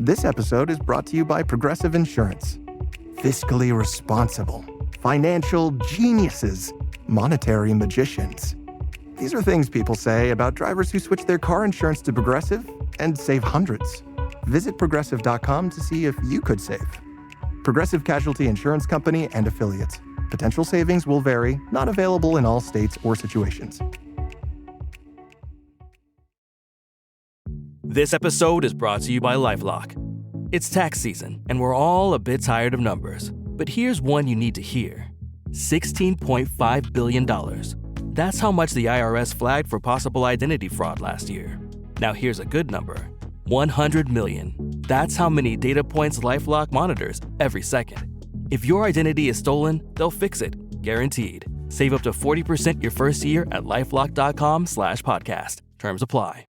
This episode is brought to you by Progressive Insurance. Fiscally responsible, financial geniuses, monetary magicians. These are things people say about drivers who switch their car insurance to Progressive and save hundreds. Visit progressive.com to see if you could save. Progressive Casualty Insurance Company and Affiliates. Potential savings will vary, not available in all states or situations. This episode is brought to you by LifeLock. It's tax season, and we're all a bit tired of numbers. But here's one you need to hear. $16.5 billion. That's how much the IRS flagged for possible identity fraud last year. Now here's a good number. 100 million. That's how many data points LifeLock monitors every second. If your identity is stolen, they'll fix it, guaranteed. Save up to 40% your first year at LifeLock.com/podcast. Terms apply.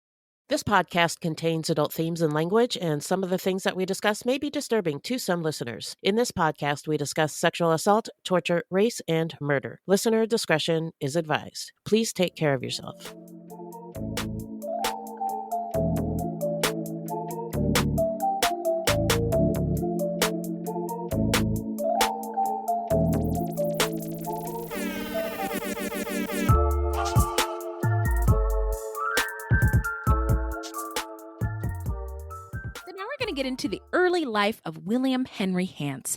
This podcast contains adult themes and language, and some of the things that we discuss may be disturbing to some listeners. In this podcast, we discuss sexual assault, torture, race, and murder. Listener discretion is advised. Please take care of yourself. Get into the early life of William Henry Hance.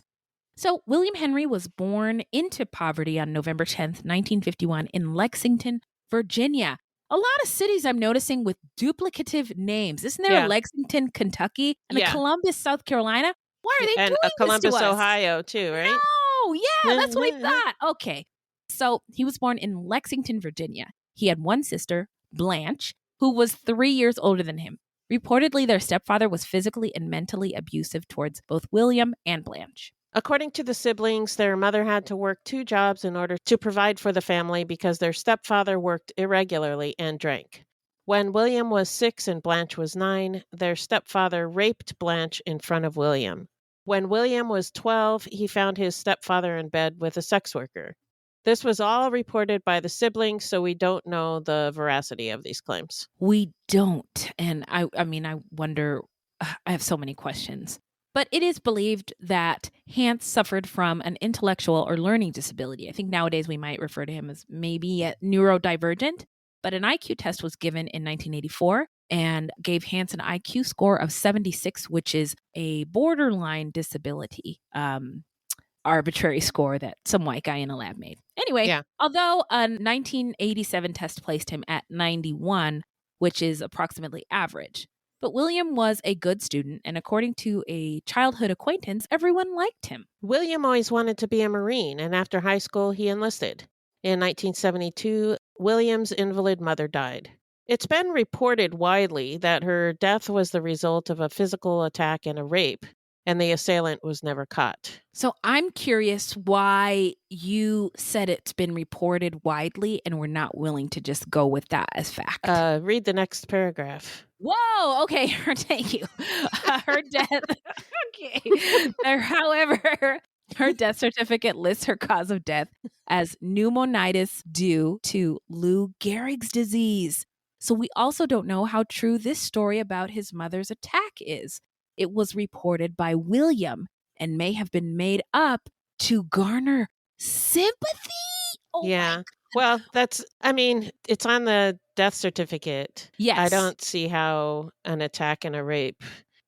So William Henry was born into poverty on November 10th, 1951 in Lexington, Virginia. A lot of cities I'm noticing with duplicative names. Isn't there a Lexington, Kentucky, and a Columbus, South Carolina? Why are they doing a Columbus, this to us? Ohio, too, right? No, yeah, that's what I thought. Okay. So he was born in Lexington, Virginia. He had one sister, Blanche, who was 3 years older than him. Reportedly, their stepfather was physically and mentally abusive towards both William and Blanche. According to the siblings, their mother had to work 2 jobs in order to provide for the family because their stepfather worked irregularly and drank. When William was 6 and Blanche was 9, their stepfather raped Blanche in front of William. When William was 12, he found his stepfather in bed with a sex worker. This was all reported by the siblings, so we don't know the veracity of these claims. We don't. And I wonder, I have so many questions. But it is believed that Hance suffered from an intellectual or learning disability. I think nowadays we might refer to him as maybe a neurodivergent. But an IQ test was given in 1984 and gave Hance an IQ score of 76, which is a borderline disability. Arbitrary score that some white guy in a lab made. Anyway, although a 1987 test placed him at 91, which is approximately average. But William was a good student, and according to a childhood acquaintance, everyone liked him. William always wanted to be a Marine, and after high school, he enlisted. In 1972, William's invalid mother died. It's been reported widely that her death was the result of a physical attack and a rape, and the assailant was never caught. So I'm curious why you said it's been reported widely and we're not willing to just go with that as fact. Read the next paragraph. Whoa, okay, thank you. Her death, okay. However, her death certificate lists her cause of death as pneumonitis due to Lou Gehrig's disease. So we also don't know how true this story about his mother's attack is. It was reported by William and may have been made up to garner sympathy. Oh yeah. Well, it's on the death certificate. Yes. I don't see how an attack and a rape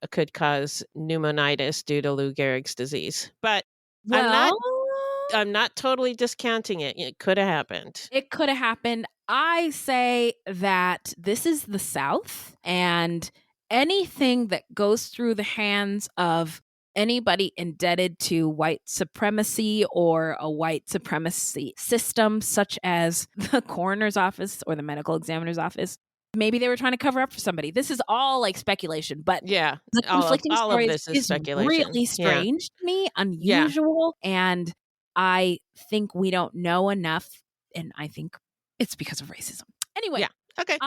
could cause pneumonitis due to Lou Gehrig's disease. But I'm not totally discounting it. It could have happened. It could have happened. I say that this is the South, and anything that goes through the hands of anybody indebted to white supremacy or a white supremacy system, such as the coroner's office or the medical examiner's office, maybe they were trying to cover up for somebody. This is all like speculation, but the conflicting all stories of this is speculation. Really strange to me, unusual, and I think we don't know enough, and I think it's because of racism. Anyway. Okay.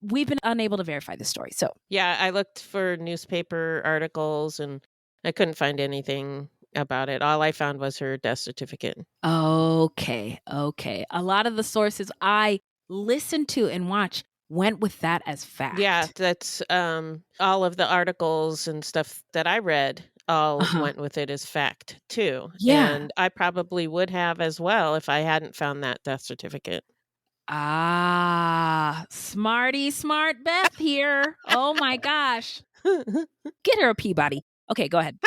We've been unable to verify this story. So I looked for newspaper articles and I couldn't find anything about it. All I found was her death certificate. Okay. A lot of the sources I listen to and watch went with that as fact. Yeah, that's all of the articles and stuff that I read all Uh-huh. went with it as fact too. Yeah. And I probably would have as well if I hadn't found that death certificate. Ah, smarty smart Beth here. Oh my gosh. Get her a Peabody. Okay, go ahead.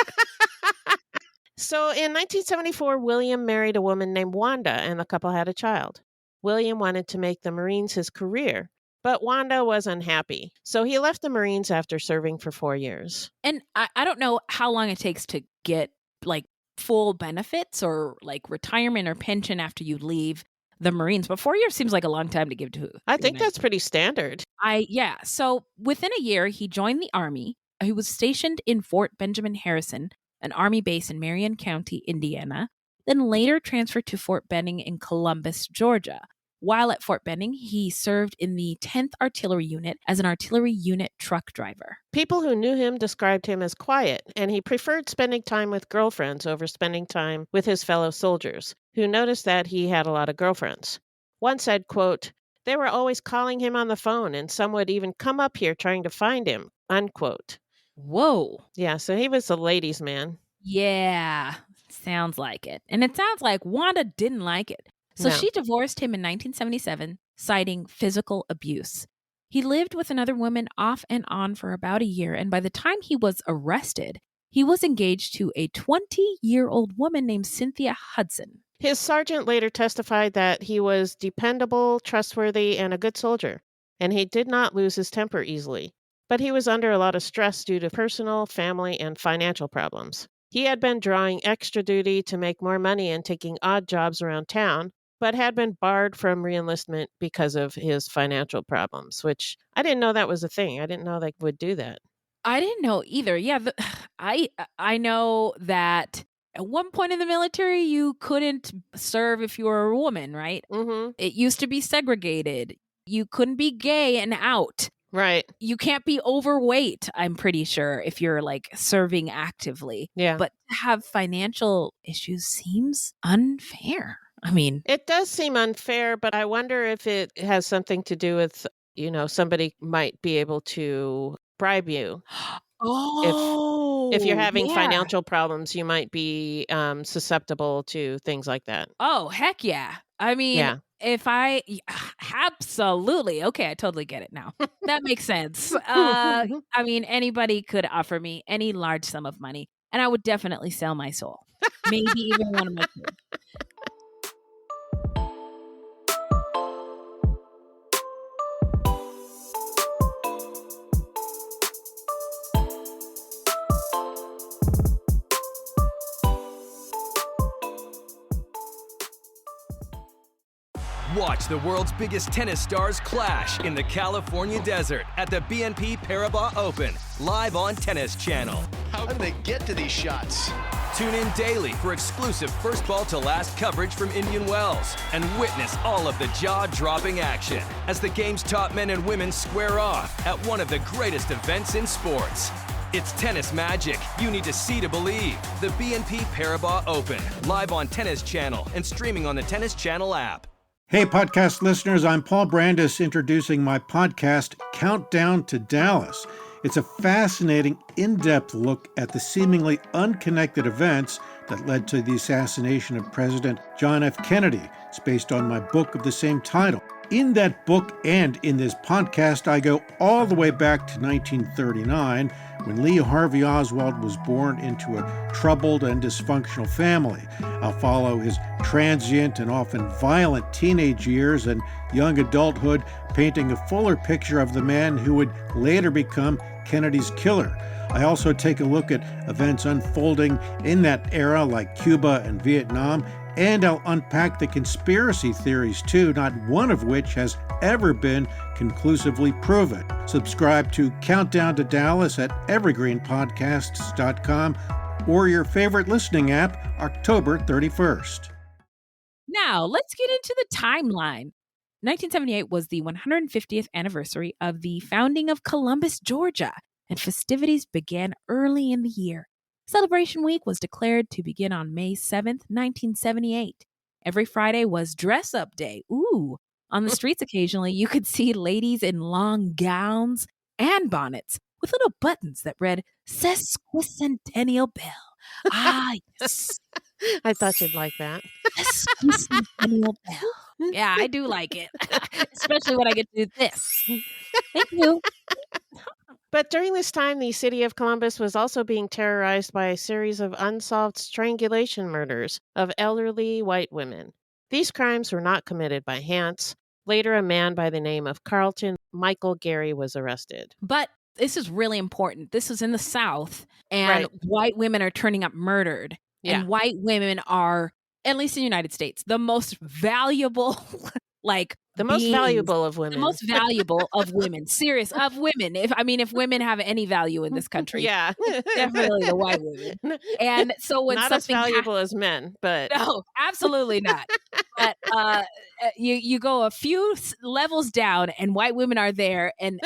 So in 1974, William married a woman named Wanda, and the couple had a child. William wanted to make the Marines his career, but Wanda was unhappy. So he left the Marines after serving for 4 years. And I don't know how long it takes to get like full benefits or like retirement or pension after you leave the Marines, but 4 years seems like a long time to give to. I think that's pretty standard. Yeah. So within a year, he joined the Army. He was stationed in Fort Benjamin Harrison, an Army base in Marion County, Indiana, then later transferred to Fort Benning in Columbus, Georgia. While at Fort Benning, he served in the 10th Artillery Unit as an artillery unit truck driver. People who knew him described him as quiet, and he preferred spending time with girlfriends over spending time with his fellow soldiers, who noticed that he had a lot of girlfriends. One said, quote, "They were always calling him on the phone, and some would even come up here trying to find him," unquote. Whoa. Yeah, so he was a ladies' man. Yeah, sounds like it. And it sounds like Wanda didn't like it. So No. she divorced him in 1977, citing physical abuse. He lived with another woman off and on for about a year, and by the time he was arrested, he was engaged to a 20-year-old woman named Cynthia Hudson. His sergeant later testified that he was dependable, trustworthy, and a good soldier, and he did not lose his temper easily. But he was under a lot of stress due to personal, family, and financial problems. He had been drawing extra duty to make more money and taking odd jobs around town, but had been barred from reenlistment because of his financial problems, which I didn't know that was a thing. I didn't know they would do that. I didn't know either. Yeah, I know that at one point in the military, you couldn't serve if you were a woman, right? Mm-hmm. It used to be segregated. You couldn't be gay and out. Right. You can't be overweight, I'm pretty sure, if you're like serving actively. Yeah. But to have financial issues seems unfair. I mean, it does seem unfair, but I wonder if it has something to do with, somebody might be able to bribe you. If you're having financial problems, you might be susceptible to things like that. Oh, heck yeah. I mean, Yeah. Absolutely. Okay, I totally get it now. That makes sense. I mean, anybody could offer me any large sum of money, and I would definitely sell my soul. Maybe even one of my kids. Watch the world's biggest tennis stars clash in the California desert at the BNP Paribas Open, live on Tennis Channel. How do they get to these shots? Tune in daily for exclusive first ball to last coverage from Indian Wells and witness all of the jaw-dropping action as the game's top men and women square off at one of the greatest events in sports. It's tennis magic you need to see to believe. The BNP Paribas Open, live on Tennis Channel and streaming on the Tennis Channel app. Hey, podcast listeners, I'm Paul Brandis introducing my podcast, Countdown to Dallas. It's a fascinating, in-depth look at the seemingly unconnected events that led to the assassination of President John F. Kennedy. It's based on my book of the same title. In that book and in this podcast, I go all the way back to 1939, when Lee Harvey Oswald was born into a troubled and dysfunctional family. I'll follow his transient and often violent teenage years and young adulthood, painting a fuller picture of the man who would later become Kennedy's killer. I also take a look at events unfolding in that era, like Cuba and Vietnam, and I'll unpack the conspiracy theories too, not one of which has ever been conclusively proven. Subscribe to Countdown to Dallas at evergreenpodcasts.com or your favorite listening app, October 31st. Now, let's get into the timeline. 1978 was the 150th anniversary of the founding of Columbus, Georgia, and festivities began early in the year. Celebration Week was declared to begin on May 7th, 1978. Every Friday was Dress Up Day. Ooh, On the streets, occasionally, you could see ladies in long gowns and bonnets with little buttons that read Sesquicentennial Bell. Ah, yes. I thought you'd like that. Sesquicentennial Bell. Yeah, I do like it, especially when I get to do this. Thank you. But during this time, the city of Columbus was also being terrorized by a series of unsolved strangulation murders of elderly white women. These crimes were not committed by Hance. Later, a man by the name of Carlton Michael Gary was arrested. But this is really important. This is in the South, and Right. white women are turning up murdered. Yeah. And white women are, at least in the United States, the most valuable, The most beings, valuable of women. the most valuable of women. Serious, of women. If women have any value in this country, Yeah. definitely the white women. And so when Not as something valuable as men, but no, absolutely not. But you go a few levels down, and white women are there, and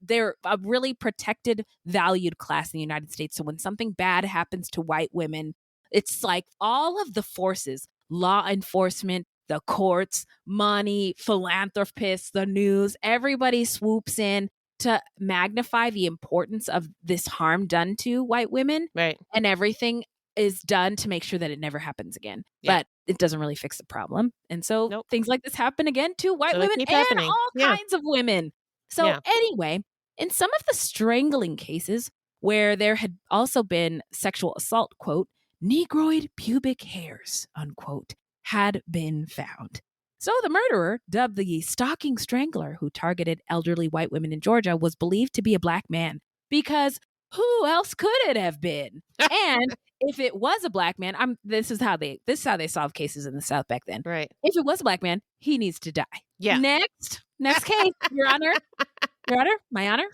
they're a really protected, valued class in the United States. So when something bad happens to white women, it's like all of the forces, law enforcement, the courts, money, philanthropists, the news, everybody swoops in to magnify the importance of this harm done to white women. right. And everything is done to make sure that it never happens again. Yeah. But it doesn't really fix the problem. And so Nope. things like this happen again to white So they women keep and happening. all Yeah. kinds of women. So Yeah. anyway, in some of the strangling cases where there had also been sexual assault, quote, negroid pubic hairs, unquote, had been found. So the murderer, dubbed the stalking strangler who targeted elderly white women in Georgia, was believed to be a black man because who else could it have been? And if it was a black man, this is how they solve cases in the South back then. Right. If it was a black man, he needs to die. Yeah. Next case, Your Honor. Your Honor, my honor.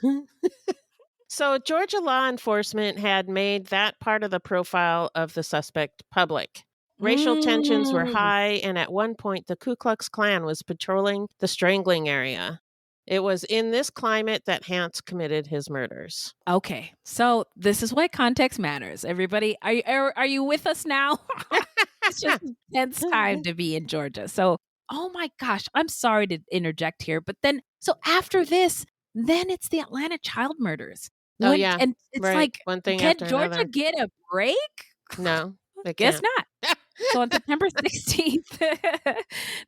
So Georgia law enforcement had made that part of the profile of the suspect public. Racial tensions were high, and at one point, the Ku Klux Klan was patrolling the strangling area. It was in this climate that Hance committed his murders. Okay, so this is why context matters. Everybody, are you with us now? It's just a tense time to be in Georgia. So, oh my gosh, I'm sorry to interject here, but then, so after this, then it's the Atlanta child murders. Oh, yeah. And it's Right. like, One thing can after Georgia another. get a break? No, they Guess can't. not. So on September 16th,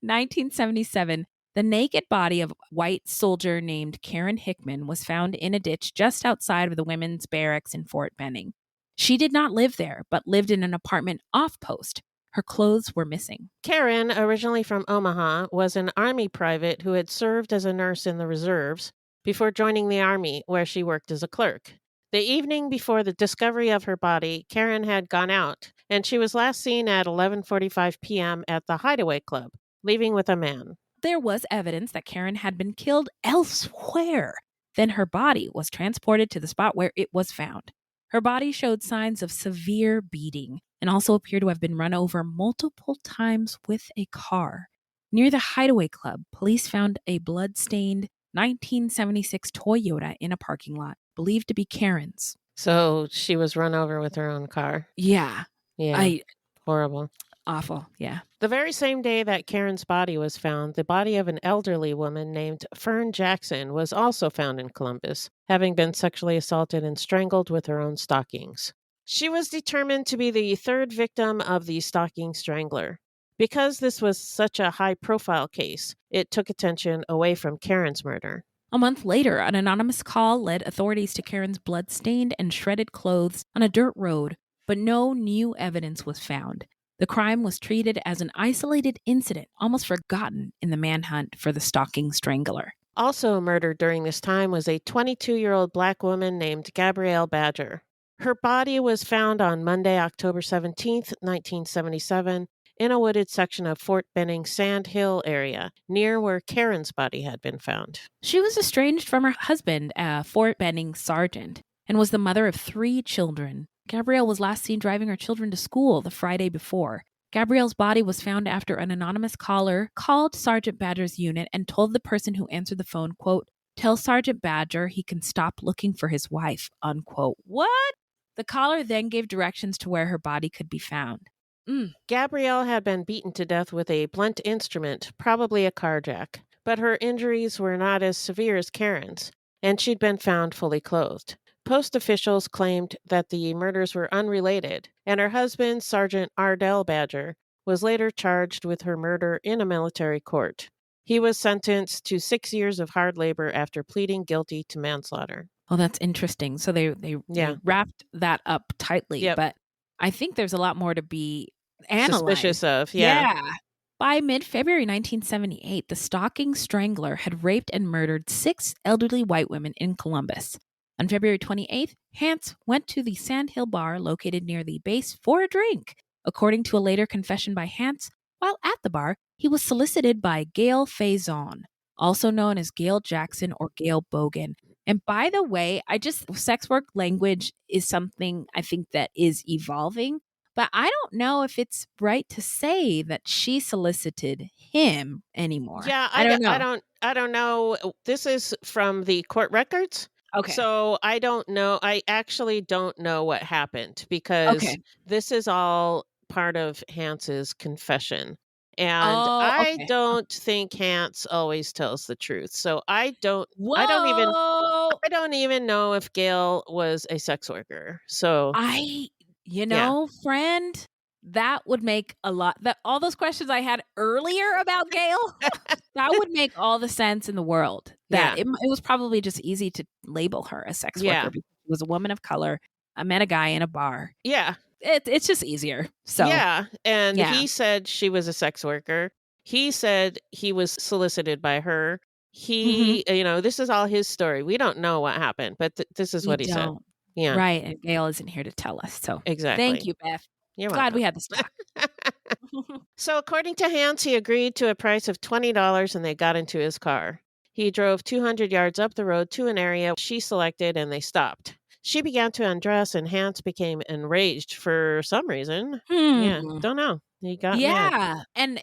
1977, the naked body of a white soldier named Karen Hickman was found in a ditch just outside of the women's barracks in Fort Benning. She did not live there, but lived in an apartment off post. Her clothes were missing. Karen, originally from Omaha, was an Army private who had served as a nurse in the reserves before joining the Army, where she worked as a clerk. The evening before the discovery of her body, Karen had gone out, and she was last seen at 11:45 p.m. at the Hideaway Club, leaving with a man. There was evidence that Karen had been killed elsewhere. Then her body was transported to the spot where it was found. Her body showed signs of severe beating and also appeared to have been run over multiple times with a car. Near the Hideaway Club, police found a blood-stained 1976 Toyota in a parking lot, believed to be Karen's. So she was run over with her own car. Yeah. Yeah. Horrible. Awful. Yeah. The very same day that Karen's body was found, the body of an elderly woman named Fern Jackson was also found in Columbus, having been sexually assaulted and strangled with her own stockings. She was determined to be the third victim of the stalking strangler. Because this was such a high-profile case, it took attention away from Karen's murder. A month later, an anonymous call led authorities to Karen's blood-stained and shredded clothes on a dirt road, but no new evidence was found. The crime was treated as an isolated incident, almost forgotten in the manhunt for the stalking strangler. Also murdered during this time was a 22-year-old black woman named Gabrielle Badger. Her body was found on Monday, October 17th, 1977, in a wooded section of Fort Benning Sand Hill area, near where Karen's body had been found. She was estranged from her husband, a Fort Benning sergeant, and was the mother of 3 children. Gabrielle was last seen driving her children to school the Friday before. Gabrielle's body was found after an anonymous caller called Sergeant Badger's unit and told the person who answered the phone, quote, "Tell Sergeant Badger he can stop looking for his wife," unquote. What? The caller then gave directions to where her body could be found. Gabrielle had been beaten to death with a blunt instrument, probably a carjack, but her injuries were not as severe as Karen's, and she'd been found fully clothed. Post officials claimed that the murders were unrelated, and her husband, Sergeant Ardell Badger, was later charged with her murder in a military court. He was sentenced to 6 years of hard labor after pleading guilty to manslaughter. Oh, that's interesting. So they wrapped that up tightly, Yep. but I think there's a lot more to be analyzed. Suspicious of, yeah. By mid-February 1978, the stalking strangler had raped and murdered 6 elderly white women in Columbus. On February 28th, Hance went to the Sand Hill Bar located near the base for a drink. According to a later confession by Hance, while at the bar, he was solicited by Gail Faison, also known as Gail Jackson or Gail Bogan. And by the way, sex work language is something I think that is evolving, but I don't know if it's right to say that she solicited him anymore. Yeah, I don't know. I don't know. This is from the court records. Okay. So I don't know. I actually don't know what happened because this is all part of Hance's confession. And I don't think Hance always tells the truth. So I don't even know if Gail was a sex worker. So friend, that would make all those questions I had earlier about Gail, that would make all the sense in the world. That it was probably just easy to label her a sex worker because she was a woman of color. I met a guy in a bar. Yeah. It's just easier. So he said she was a sex worker. He said he was solicited by her. He, this is all his story. We don't know what happened, but this is what he said. Yeah. Right. And Gail isn't here to tell us. So exactly. Thank you, Beth. You're glad welcome. we had this talk. So according to Hance, he agreed to a price of $20 and they got into his car. He drove 200 yards up the road to an area she selected and they stopped. She began to undress and Hance became enraged for some reason. Yeah, don't know. He got mad. And,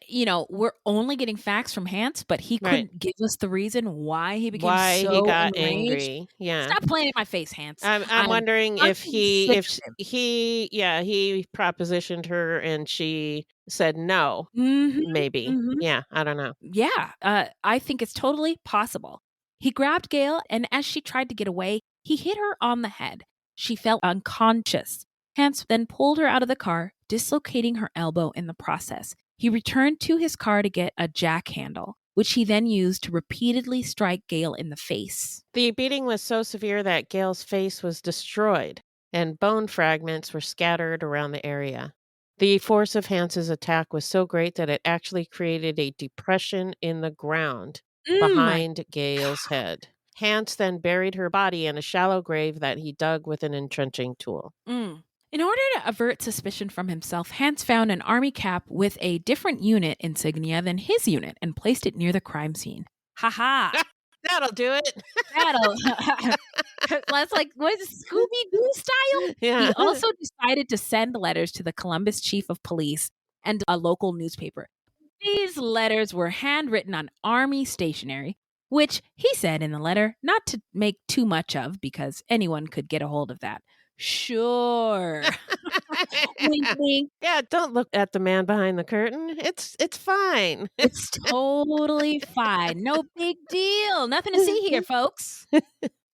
we're only getting facts from Hance, but he couldn't give us the reason why he became he got enraged. Angry. Yeah. Stop playing in my face, Hance. I'm wondering if he propositioned her and she said no. Maybe. Yeah, I don't know. Yeah, I think it's totally possible. He grabbed Gail, and as she tried to get away, he hit her on the head. She fell unconscious. Hance then pulled her out of the car, dislocating her elbow in the process. He returned to his car to get a jack handle, which he then used to repeatedly strike Gail in the face. The beating was so severe that Gail's face was destroyed, and bone fragments were scattered around the area. The force of Hance's attack was so great that it actually created a depression in the ground behind Gail's head. Hance then buried her body in a shallow grave that he dug with an entrenching tool. In order to avert suspicion from himself, Hance found an army cap with a different unit insignia than his unit and placed it near the crime scene. Ha! That'll do it. That's like, what is it, Scooby-Doo style? Yeah. He also decided to send letters to the Columbus chief of police and a local newspaper. These letters were handwritten on army stationery, which he said in the letter not to make too much of because anyone could get a hold of that. Sure. Wink, wink. Yeah, don't look at the man behind the curtain. It's fine. It's totally fine. No big deal. Nothing to see here, folks.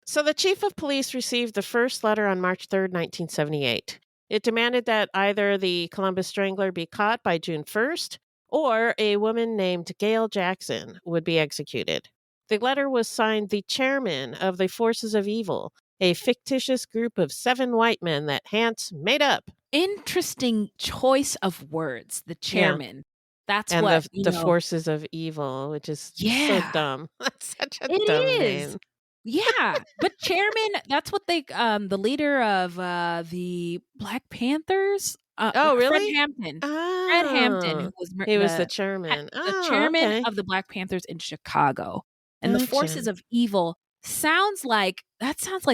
So the chief of police received the first letter on March 3rd, 1978. It demanded that either the Columbus Strangler be caught by June 1st or a woman named Gail Jackson would be executed. The letter was signed the chairman of the Forces of Evil, a fictitious group of 7 white men that Hance made up. Interesting choice of words, the chairman. That's and what the Forces of Evil, which is so dumb. That's such a dumb name. Yeah, but chairman, that's what they, the leader of the Black Panthers. Really? Fred Hampton. Oh. Fred Hampton, who was the chairman. The chairman of the Black Panthers in Chicago. And the Forces of Evil sounds like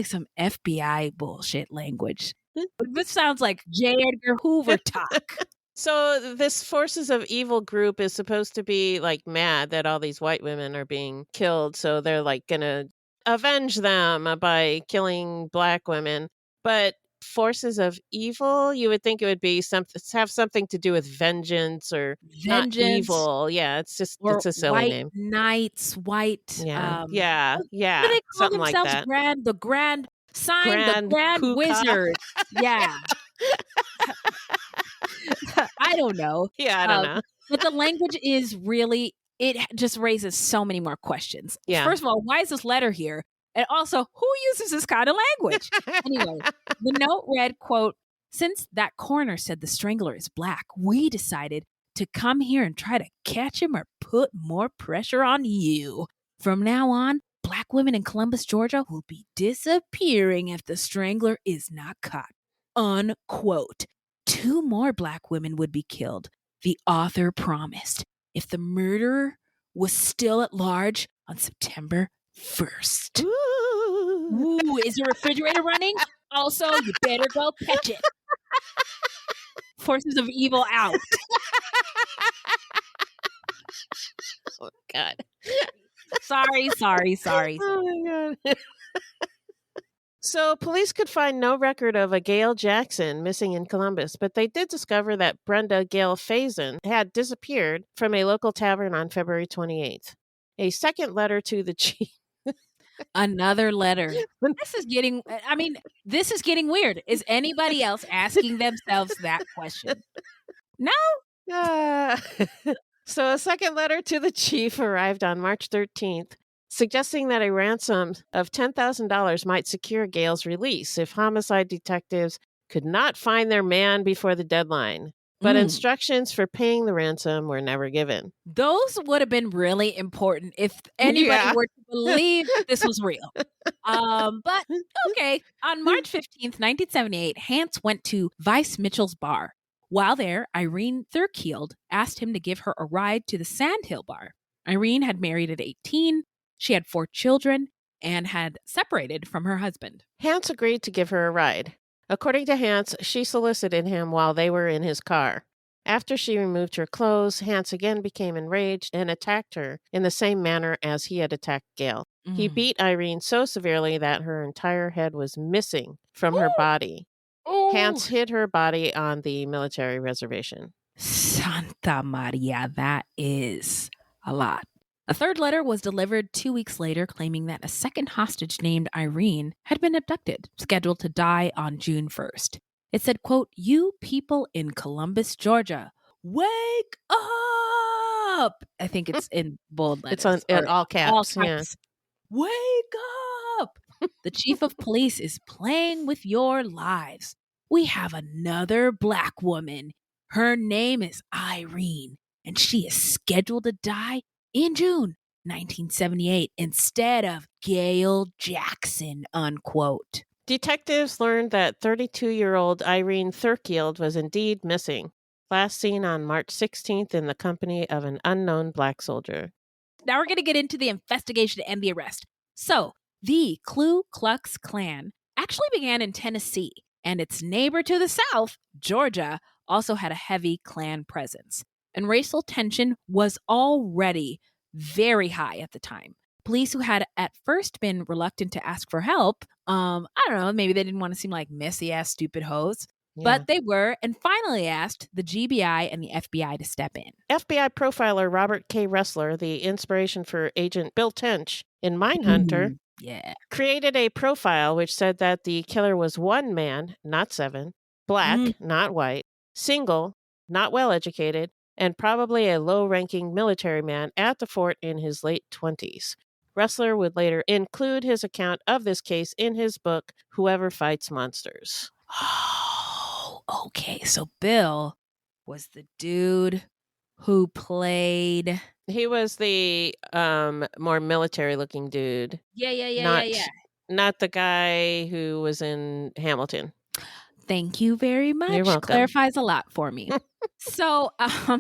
some FBI bullshit language. This sounds like J. Edgar Hoover talk. So this Forces of Evil group is supposed to be like mad that all these white women are being killed. So they're like going to avenge them by killing Black women. But Forces of evil, you would think it would be have something to do with vengeance or not Vengeance evil. Yeah, it's or a silly white name. knights, white, Yeah. what do they call Something like themselves? that. The Grand Sign, the Grand Grand Poobah. Wizard. Yeah. I don't know. Yeah, I don't know. But the language is really, it just raises so many more questions. Yeah. First of all, why is this letter here? And also, who uses this kind of language? Anyway, the note read, quote, "Since that coroner said the strangler is black, we decided to come here and try to catch him or put more pressure on you. From now on, black women in Columbus, Georgia will be disappearing if the strangler is not caught." Unquote. 2 more black women would be killed. The author promised if the murderer was still at large on September 1st. Ooh, is the refrigerator running? Also, you better go catch it. Forces of evil out. Oh, God. Sorry. Oh, my God. So police could find no record of a Gail Jackson missing in Columbus, but they did discover that Brenda Gail Faison had disappeared from a local tavern on February 28th. A second letter to the chief. Another letter. This is getting weird. Is anybody else asking themselves that question? No? So a second letter to the chief arrived on March 13th, suggesting that a ransom of $10,000 might secure Gail's release if homicide detectives could not find their man before the deadline. But instructions for paying the ransom were never given. Those would have been really important if anybody were to believe this was real. But okay. On March 15th, 1978, Hance went to Vice Mitchell's bar. While there, Irene Thurkield asked him to give her a ride to the Sandhill bar. Irene had married at 18. She had 4 children and had separated from her husband. Hance agreed to give her a ride. According to Hance, she solicited him while they were in his car. After she removed her clothes, Hance again became enraged and attacked her in the same manner as he had attacked Gail. He beat Irene so severely that her entire head was missing from her body. Hance hid her body on the military reservation. Santa Maria, that is a lot. A third letter was delivered 2 weeks later, claiming that a second hostage named Irene had been abducted, scheduled to die on June 1st. It said, quote, "You people in Columbus, Georgia, wake up!" I think it's in bold letters. It's in all caps. Yeah. Wake up! The chief of police is playing with your lives. We have another black woman. Her name is Irene, and she is scheduled to die in June 1978 instead of Gail Jackson, unquote. Detectives learned that 32-year-old Irene Thurkield was indeed missing, last seen on March 16th in the company of an unknown black soldier. Now we're going to get into the investigation and the arrest. So, the Ku Klux Klan actually began in Tennessee, and its neighbor to the south, Georgia, also had a heavy Klan presence. And racial tension was already very high at the time. Police who had at first been reluctant to ask for help, I don't know, maybe they didn't want to seem like messy-ass stupid hoes, but they were, and finally asked the GBI and the FBI to step in. FBI profiler Robert K. Ressler, the inspiration for Agent Bill Tench in Mindhunter, created a profile which said that the killer was one man, not 7, black, not white, single, not well-educated, and probably a low-ranking military man at the fort in his late 20s. Ressler would later include his account of this case in his book, Whoever Fights Monsters. Oh, okay. So Bill was the dude who played... He was the more military-looking dude. Yeah. Not the guy who was in Hamilton. Thank you very much. You're welcome. Clarifies a lot for me. So,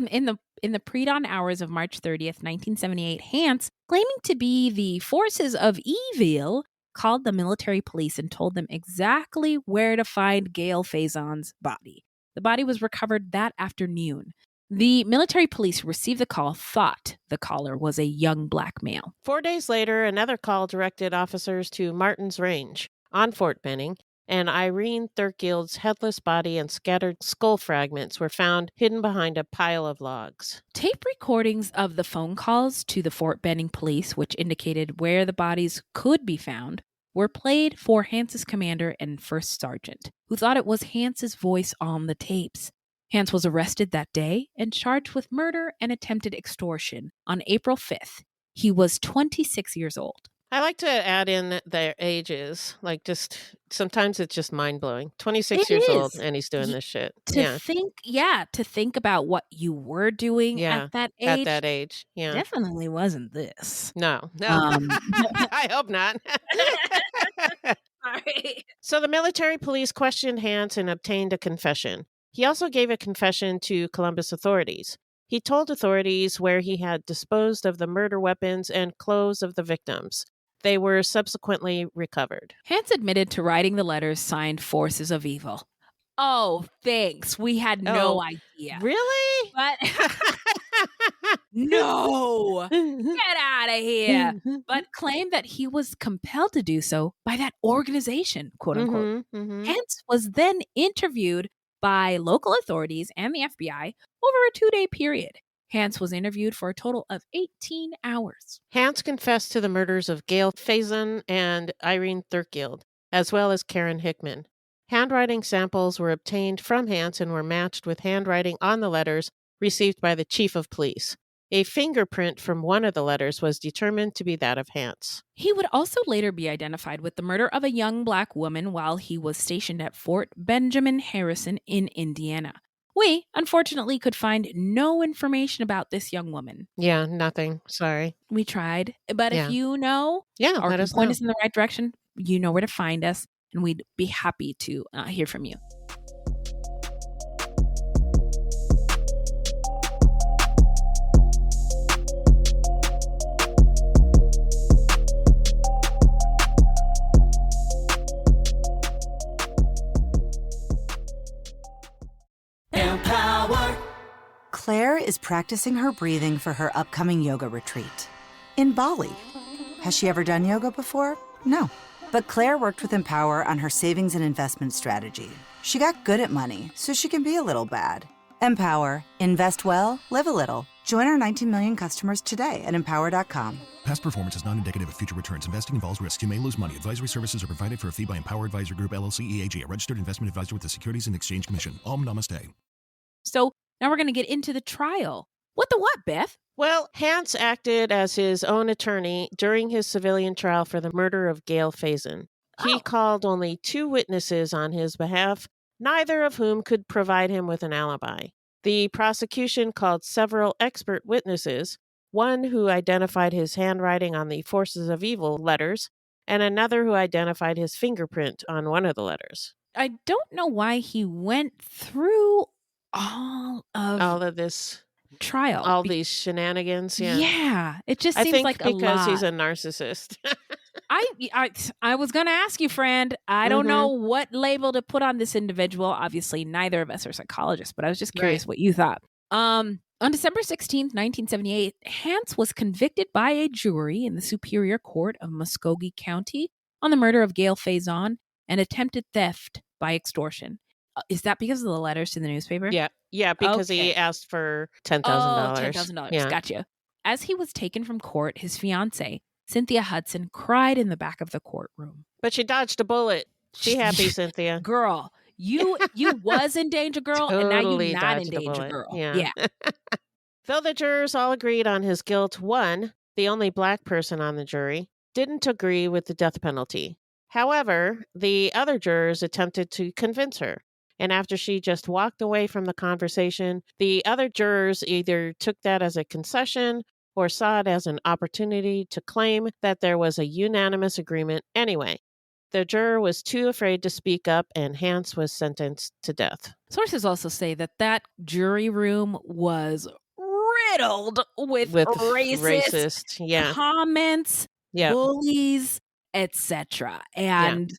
in the pre-dawn hours of March 30th, 1978, Hance, claiming to be the forces of evil, called the military police and told them exactly where to find Gail Faison's body. The body was recovered that afternoon. The military police who received the call thought the caller was a young black male. 4 days later, another call directed officers to Martin's Range on Fort Benning and Irene Thurkild's headless body and scattered skull fragments were found hidden behind a pile of logs. Tape recordings of the phone calls to the Fort Benning police, which indicated where the bodies could be found, were played for Hance's commander and first sergeant, who thought it was Hance's voice on the tapes. Hance was arrested that day and charged with murder and attempted extortion on April 5th. He was 26 years old. I like to add in their ages. Like, just sometimes it's just mind blowing. 26 years old and he's doing this shit. To think about what you were doing at that age. At that age, yeah. Definitely wasn't this. No. I hope not. Sorry. So the military police questioned Hance and obtained a confession. He also gave a confession to Columbus authorities. He told authorities where he had disposed of the murder weapons and clothes of the victims. They were subsequently recovered. Hance admitted to writing the letters signed Forces of Evil. Oh, thanks. We had no idea. Really? But no, get out of here. But claimed that he was compelled to do so by that organization, quote unquote. Hance was then interviewed by local authorities and the FBI over a 2-day period. Hance was interviewed for a total of 18 hours. Hance confessed to the murders of Gail Faison and Irene Thurkild, as well as Karen Hickman. Handwriting samples were obtained from Hance and were matched with handwriting on the letters received by the chief of police. A fingerprint from one of the letters was determined to be that of Hance. He would also later be identified with the murder of a young black woman while he was stationed at Fort Benjamin Harrison in Indiana. We, unfortunately, could find no information about this young woman. Yeah, nothing. Sorry. We tried. But if you know, or let can us point know. us in the right direction, you know where to find us, and we'd be happy to hear from you. Claire is practicing her breathing for her upcoming yoga retreat in Bali. Has she ever done yoga before? No. But Claire worked with Empower on her savings and investment strategy. She got good at money, so she can be a little bad. Empower. Invest well, live a little. Join our 19 million customers today at empower.com. Past performance is not indicative of future returns. Investing involves risks. You may lose money. Advisory services are provided for a fee by Empower Advisor Group, LLC, EAG, a registered investment advisor with the Securities and Exchange Commission. Om Namaste. So now we're going to get into the trial. What the what, Beth? Well, Hance acted as his own attorney during his civilian trial for the murder of Gail Faison. He called only 2 witnesses on his behalf, neither of whom could provide him with an alibi. The prosecution called several expert witnesses, one who identified his handwriting on the Forces of Evil letters, and another who identified his fingerprint on one of the letters. I don't know why he went through all of this trial. All these shenanigans, yeah. Yeah, it just seems like a lot. Because he's a narcissist. I was going to ask you, friend. I don't know what label to put on this individual. Obviously, neither of us are psychologists, but I was just curious what you thought. On December 16th, 1978, Hance was convicted by a jury in the Superior Court of Muskogee County on the murder of Gail Faison and attempted theft by extortion. Is that because of the letters to the newspaper? Yeah, because he asked for $10,000. $10,000. Yeah. Gotcha. As he was taken from court, his fiancée, Cynthia Hudson, cried in the back of the courtroom. But she dodged a bullet. Be happy, Cynthia. Girl, you was in danger, girl, and now you're not in danger, girl. Yeah. Though the jurors all agreed on his guilt, one, the only black person on the jury, didn't agree with the death penalty. However, the other jurors attempted to convince her. And after she just walked away from the conversation, the other jurors either took that as a concession or saw it as an opportunity to claim that there was a unanimous agreement anyway. The juror was too afraid to speak up, and Hance was sentenced to death. Sources also say that jury room was riddled with racist comments, bullies, etc. And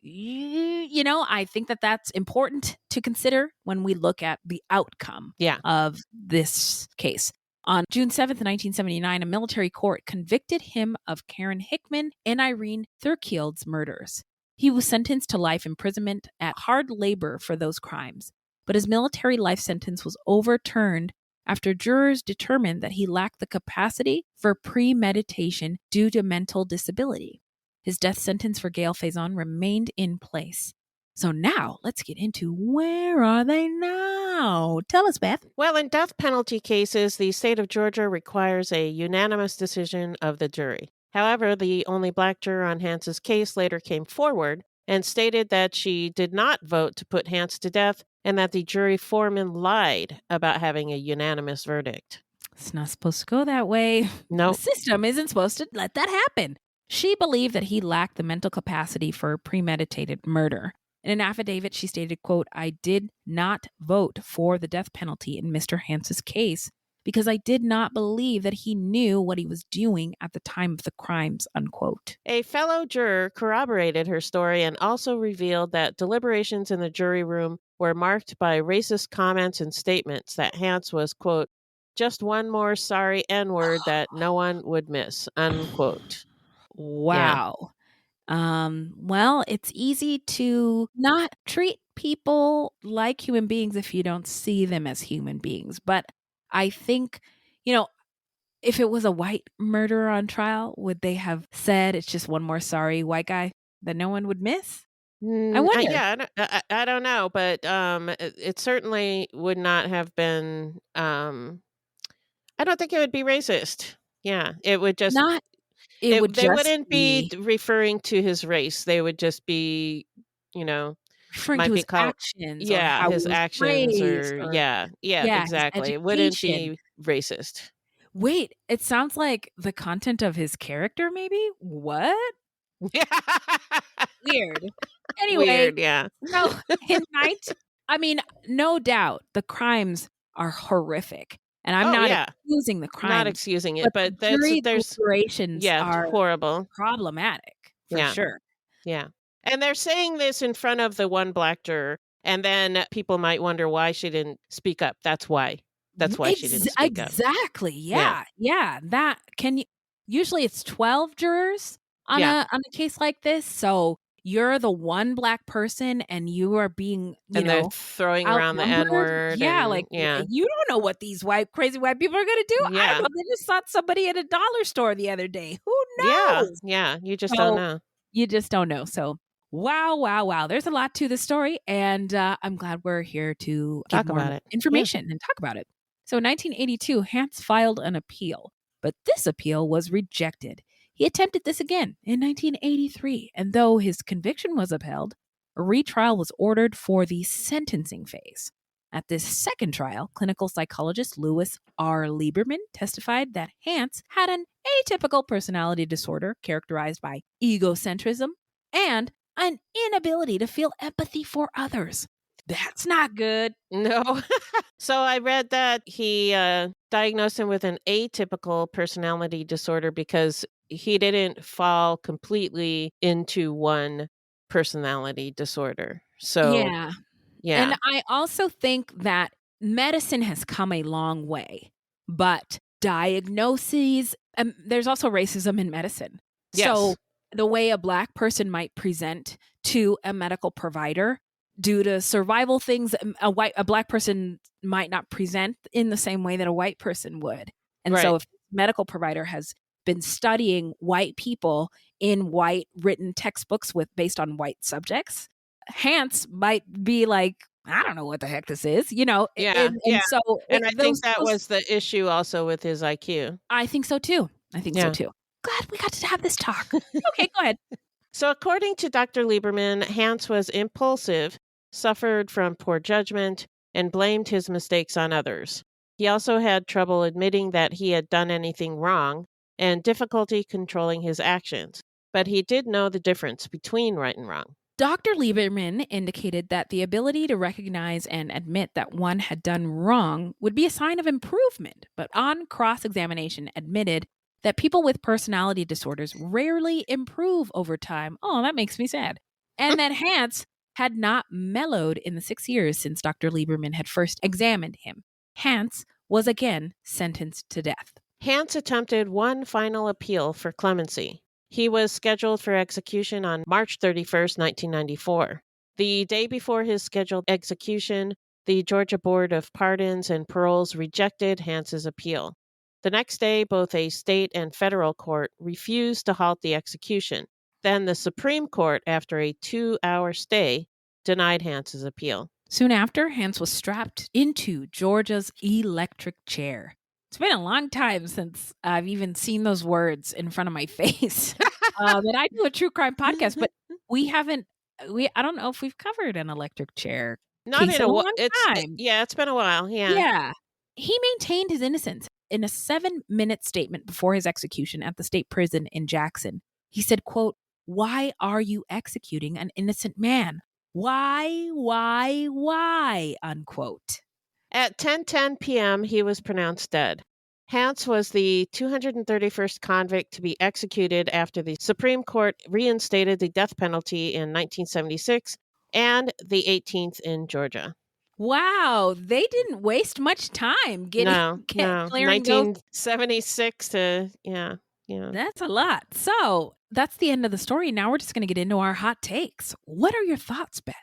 I think that's important to consider when we look at the outcome of this case. On June 7th, 1979, a military court convicted him of Karen Hickman and Irene Thurkild's murders. He was sentenced to life imprisonment at hard labor for those crimes, but his military life sentence was overturned after jurors determined that he lacked the capacity for premeditation due to mental disability. His death sentence for Gail Faison remained in place. So now let's get into where are they now? Tell us, Beth. Well, in death penalty cases, the state of Georgia requires a unanimous decision of the jury. However, the only black juror on Hance's case later came forward and stated that she did not vote to put Hance to death and that the jury foreman lied about having a unanimous verdict. It's not supposed to go that way. No. The system isn't supposed to let that happen. She believed that he lacked the mental capacity for premeditated murder. In an affidavit, she stated, quote, "I did not vote for the death penalty in Mr. Hance's case because I did not believe that he knew what he was doing at the time of the crimes," unquote. A fellow juror corroborated her story and also revealed that deliberations in the jury room were marked by racist comments and statements that Hance was, quote, "just one more sorry N-word that no one would miss," unquote. Wow. Well, it's easy to not treat people like human beings if you don't see them as human beings. But I think, if it was a white murderer on trial, would they have said it's just one more sorry white guy that no one would miss? I wonder. Yeah, I don't know, but it certainly would not have been. I don't think it would be racist. Yeah, it would just Not. they wouldn't be referring to his race. They would just be, referring might to be his called, actions. yeah, or his how he was actions, raised, or or yeah, his exactly. It wouldn't education. be racist. Wait, it sounds like the content of his character, maybe? What? Weird. Anyway, Weird, yeah. so no doubt the crimes are horrific. And I'm not excusing the crimes. Not excusing it, but the jury there's deliberations are horrible, problematic for sure. Yeah. And they're saying this in front of the one black juror, and then people might wonder why she didn't speak up. That's why. That's why she didn't speak up. Exactly. Yeah. That usually it's 12 jurors on a case like this. So you're the one black person and you are being, they're throwing around the N-word. Yeah, you don't know what these crazy white people are going to do. Yeah. I don't know. They just saw somebody at a dollar store the other day. Who knows? Yeah. You just don't know. You just don't know. So, wow. There's a lot to the story. And I'm glad we're here to talk give more about it. information and talk about it. So in 1982, Hance filed an appeal, but this appeal was rejected. He attempted this again in 1983, and though his conviction was upheld, a retrial was ordered for the sentencing phase. At this second trial, clinical psychologist Louis R. Lieberman testified that Hance had an atypical personality disorder characterized by egocentrism and an inability to feel empathy for others. That's not good. No. So I read that he diagnosed him with an atypical personality disorder because he didn't fall completely into one personality disorder. So yeah. And I also think that medicine has come a long way, but diagnoses, there's also racism in medicine. Yes. So the way a black person might present to a medical provider due to survival things, a black person might not present in the same way that a white person would. And so if a medical provider has been studying white people in white written textbooks based on white subjects, Hance might be like, I don't know what the heck this is, And I think that was the issue also with his IQ. I think so too. Glad we got to have this talk. Okay, go ahead. So according to Dr. Lieberman, Hance was impulsive, suffered from poor judgment, and blamed his mistakes on others. He also had trouble admitting that he had done anything wrong and difficulty controlling his actions. But he did know the difference between right and wrong. Dr. Lieberman indicated that the ability to recognize and admit that one had done wrong would be a sign of improvement, but on cross-examination admitted that people with personality disorders rarely improve over time. Oh, that makes me sad. And that Hance had not mellowed in the 6 years since Dr. Lieberman had first examined him. Hance was again sentenced to death. Hance attempted one final appeal for clemency. He was scheduled for execution on March 31st, 1994. The day before his scheduled execution, the Georgia Board of Pardons and Paroles rejected Hance's appeal. The next day, both a state and federal court refused to halt the execution. Then the Supreme Court, after a 2-hour stay, denied Hance's appeal. Soon after, Hance was strapped into Georgia's electric chair. It's been a long time since I've even seen those words in front of my face. That I do a true crime podcast, but I don't know if we've covered an electric chair Not case in in a a while. long time. It's been a while. Yeah. Yeah. He maintained his innocence. In a 7-minute statement before his execution at the state prison in Jackson, he said, quote, "Why are you executing an innocent man? Why, unquote." At 10:10 p.m., he was pronounced dead. Hance was the 231st convict to be executed after the Supreme Court reinstated the death penalty in 1976 and the 18th in Georgia. Wow, they didn't waste much time clearing those. 1976 to, yeah. That's a lot. So that's the end of the story. Now we're just going to get into our hot takes. What are your thoughts, Beth?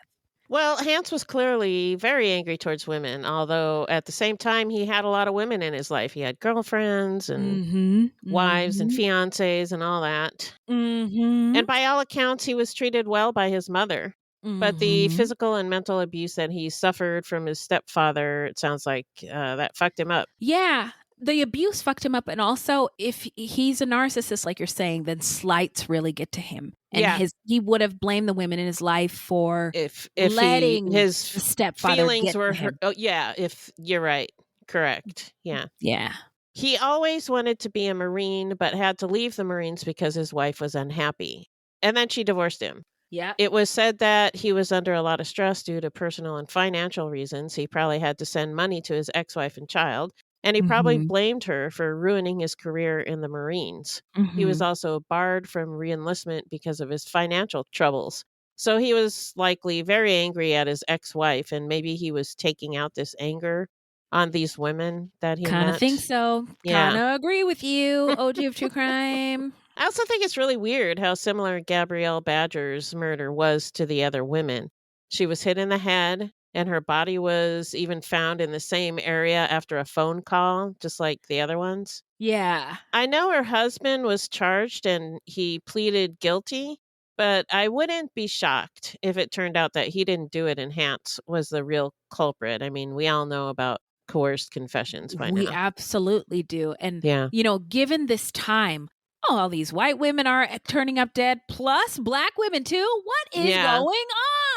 Well, Hance was clearly very angry towards women, although at the same time, he had a lot of women in his life. He had girlfriends and wives and fiancés and all that. And by all accounts, he was treated well by his mother. But the physical and mental abuse that he suffered from his stepfather, it sounds like that fucked him up. Yeah, the abuse fucked him up. And also, if he's a narcissist, like you're saying, then slights really get to him. And he would have blamed the women in his life for if letting his stepfather feelings get were to him. hurt. Oh, yeah, if you're right. Correct. Yeah. Yeah. He always wanted to be a Marine, but had to leave the Marines because his wife was unhappy. And then she divorced him. Yeah. It was said that he was under a lot of stress due to personal and financial reasons. He probably had to send money to his ex-wife and child, and he probably blamed her for ruining his career in the Marines. He was also barred from reenlistment because of his financial troubles. So he was likely very angry at his ex-wife, and maybe he was taking out this anger on these women that he met. Kind of think so. Yeah. Kind of agree with you, OG of True Crime. I also think it's really weird how similar Gabrielle Badger's murder was to the other women. She was hit in the head, and her body was even found in the same area after a phone call, just like the other ones. Yeah. I know her husband was charged and he pleaded guilty, but I wouldn't be shocked if it turned out that he didn't do it and Hance was the real culprit. I mean, we all know about coerced confessions by We now. absolutely do. And, Yeah. Given this time, all these white women are turning up dead, plus black women too. What is going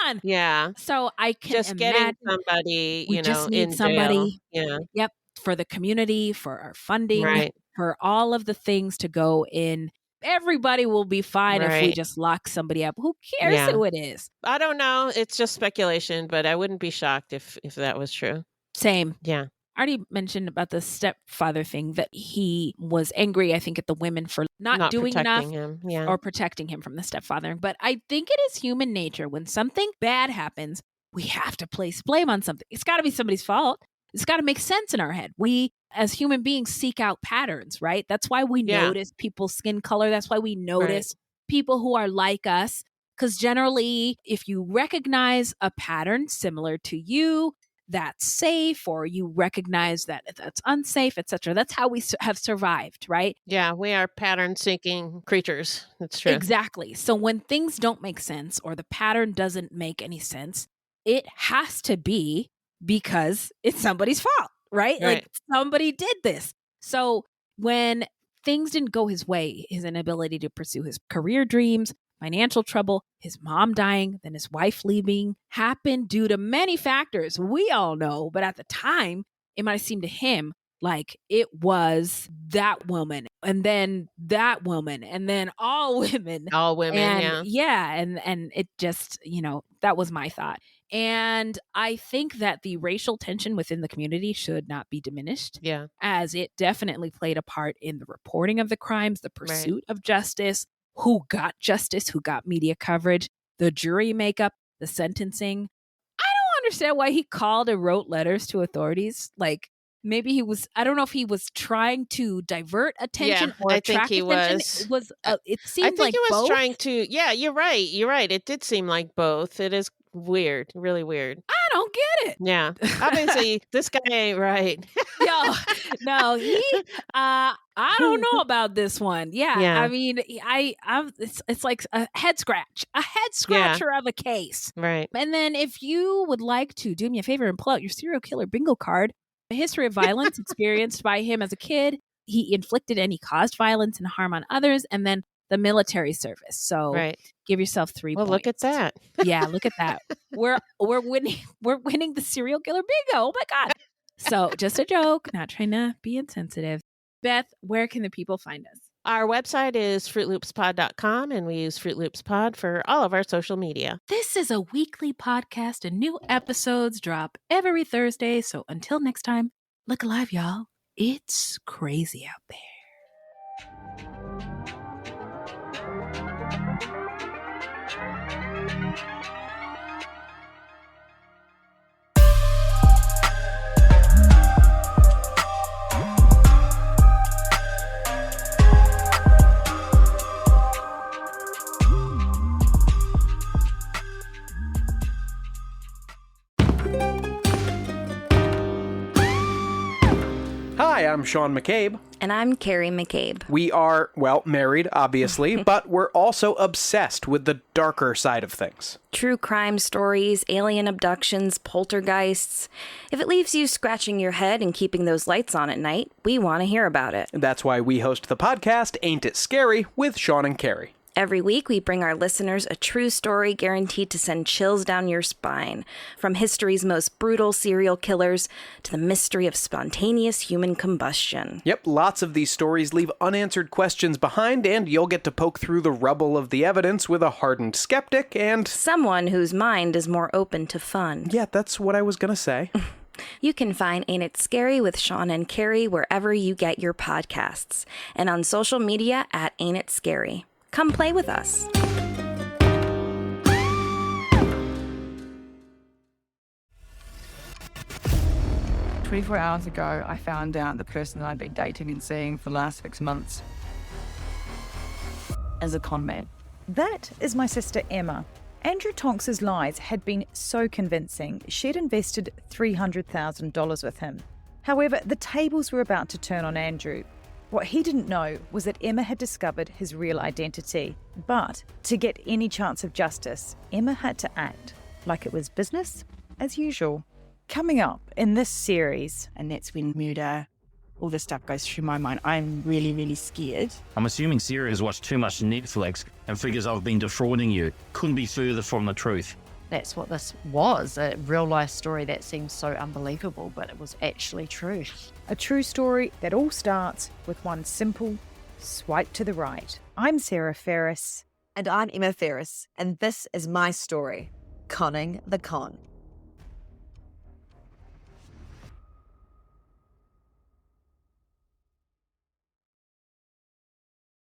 on? Yeah. So I can just imagine getting somebody, we just need in somebody. jail. Yeah. Yep. For the community, for our funding, Right. for all of the things to go in. Everybody will be fine if we Right. just lock somebody up. Who cares Yeah. who it is? I don't know. It's just speculation, but I wouldn't be shocked if that was true. Same. Yeah. I already mentioned about the stepfather thing, that he was angry, I think, at the women for not doing enough protecting him. Yeah. or protecting him from the stepfather. But I think it is human nature. When something bad happens, we have to place blame on something. It's got to be somebody's fault. It's got to make sense in our head. We, as human beings, seek out patterns, right? That's why we notice people's skin color. That's why we notice people who are like us. Because generally, if you recognize a pattern similar to you, that's safe, or you recognize that that's unsafe, etc. That's how we have survived, right? Yeah, we are pattern-seeking creatures. That's true. Exactly. So when things don't make sense or the pattern doesn't make any sense, it has to be because it's somebody's fault, right? Like somebody did this. So when things didn't go his way, his inability to pursue his career dreams, financial trouble, his mom dying, then his wife leaving, happened due to many factors we all know. But at the time, it might have seemed to him like it was that woman, and then that woman, and then all women. All women, and, yeah. And it just, that was my thought. And I think that the racial tension within the community should not be diminished. Yeah. As it definitely played a part in the reporting of the crimes, the pursuit of justice, who got justice, who got media coverage, the jury makeup, the sentencing. I don't understand why he called and wrote letters to authorities. Like, maybe he was, I don't know if he was trying to divert attention or I think attract he attention. It I seemed think like he was both. trying to. Yeah, you're right. You're right. It did seem like both. It is weird, really weird. I don't get it. Yeah, obviously this guy ain't right. No, I don't know about this one. Yeah. Yeah. I mean, it's like a head scratcher of a case. Right. And then if you would like to do me a favor and pull out your serial killer bingo card, a history of violence experienced by him as a kid, he inflicted and he caused violence and harm on others, and then the military service. So give yourself 3 Well, points. look at that. Yeah, look at that. We're winning the serial killer bingo. Oh my God. So just a joke, not trying to be insensitive. Beth, where can the people find us? Our website is fruitloopspod.com, and we use Fruit Loops Pod for all of our social media. This is a weekly podcast, and new episodes drop every Thursday. So until next time, look alive, y'all. It's crazy out there. Hi, I'm Sean McCabe. And I'm Carrie McCabe. We are, well, married, obviously, but we're also obsessed with the darker side of things. True crime stories, alien abductions, poltergeists. If it leaves you scratching your head and keeping those lights on at night, we want to hear about it. That's why we host the podcast, Ain't It Scary, with Sean and Carrie. Every week, we bring our listeners a true story guaranteed to send chills down your spine. From history's most brutal serial killers to the mystery of spontaneous human combustion. Yep, lots of these stories leave unanswered questions behind, and you'll get to poke through the rubble of the evidence with a hardened skeptic and someone whose mind is more open to fun. Yeah, that's what I was gonna say. You can find Ain't It Scary with Sean and Carrie wherever you get your podcasts, and on social media at Ain't It Scary. Come play with us. 24 hours ago, I found out the person that I'd been dating and seeing for the last 6 months is a con man. That is my sister Emma. Andrew Tonks's lies had been so convincing, she'd invested $300,000 with him. However, the tables were about to turn on Andrew. What he didn't know was that Emma had discovered his real identity. But to get any chance of justice, Emma had to act like it was business as usual. Coming up in this series, and that's when murder, all this stuff goes through my mind. I'm really, really scared. I'm assuming Sarah has watched too much Netflix and figures I've been defrauding you. Couldn't be further from the truth. That's what this was, a real-life story that seems so unbelievable, but it was actually true. A true story that all starts with one simple swipe to the right. I'm Sarah Ferris. And I'm Emma Ferris, and this is my story, Conning the Con.